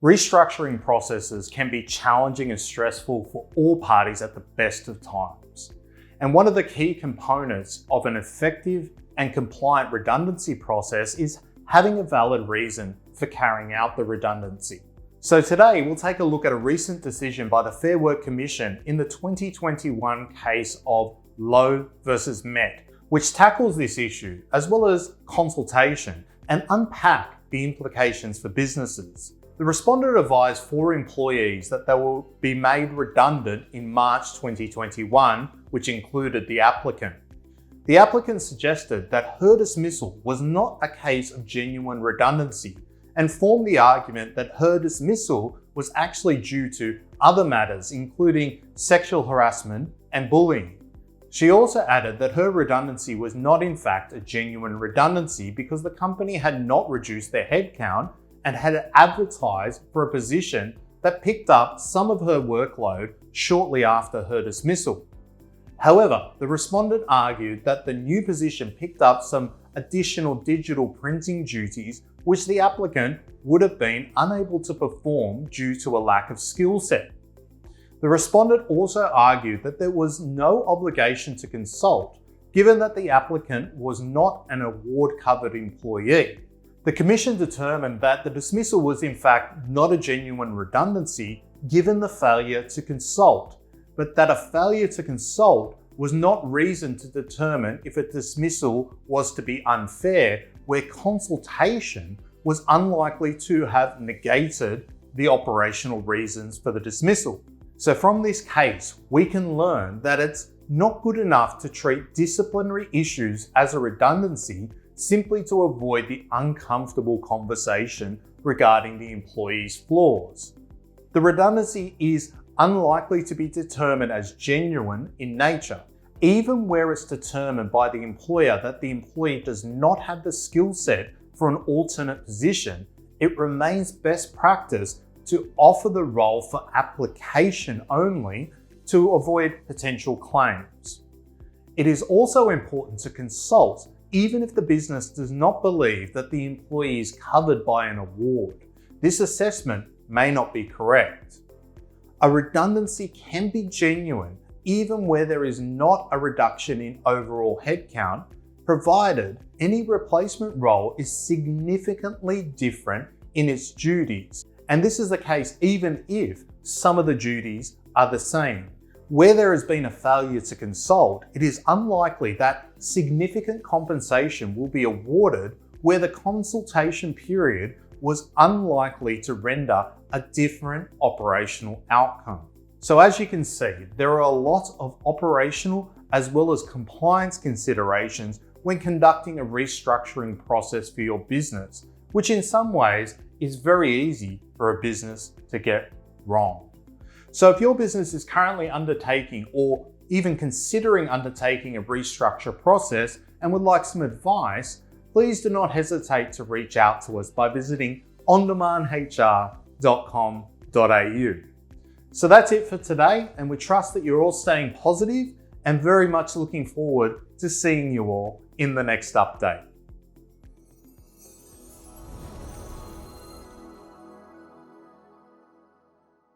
Restructuring processes can be challenging and stressful for all parties at the best of times. And one of the key components of an effective and compliant redundancy process is having a valid reason for carrying out the redundancy. So today we'll take a look at a recent decision by the Fair Work Commission in the 2021 case of Lowe versus Mett, which tackles this issue as well as consultation and unpack the implications for businesses. The respondent advised 4 employees that they will be made redundant in March 2021, which included the applicant. The applicant suggested that her dismissal was not a case of genuine redundancy and formed the argument that her dismissal was actually due to other matters, including sexual harassment and bullying. She also added that her redundancy was not in fact a genuine redundancy because the company had not reduced their headcount and had advertised for a position that picked up some of her workload shortly after her dismissal. However, the respondent argued that the new position picked up some additional digital printing duties which the applicant would have been unable to perform due to a lack of skill set. The respondent also argued that there was no obligation to consult, given that the applicant was not an award-covered employee. The Commission determined that the dismissal was in fact not a genuine redundancy given the failure to consult, but that a failure to consult was not reason to determine if a dismissal was to be unfair, where consultation was unlikely to have negated the operational reasons for the dismissal. So from this case, we can learn that it's not good enough to treat disciplinary issues as a redundancy simply to avoid the uncomfortable conversation regarding the employee's flaws. The redundancy is unlikely to be determined as genuine in nature, even where it's determined by the employer that the employee does not have the skill set for an alternate position. It remains best practice to offer the role for application only to avoid potential claims. It is also important to consult even if the business does not believe that the employee is covered by an award. This assessment may not be correct. A redundancy can be genuine even where there is not a reduction in overall headcount, provided any replacement role is significantly different in its duties. And this is the case even if some of the duties are the same. Where there has been a failure to consult, it is unlikely that significant compensation will be awarded where the consultation period was unlikely to render a different operational outcome. So as you can see, there are a lot of operational as well as compliance considerations when conducting a restructuring process for your business, which in some ways is very easy for a business to get wrong. So if your business is currently undertaking or even considering undertaking a restructure process and would like some advice, please do not hesitate to reach out to us by visiting ondemandhr.com.au. So that's it for today, and we trust that you're all staying positive and very much looking forward to seeing you all in the next update.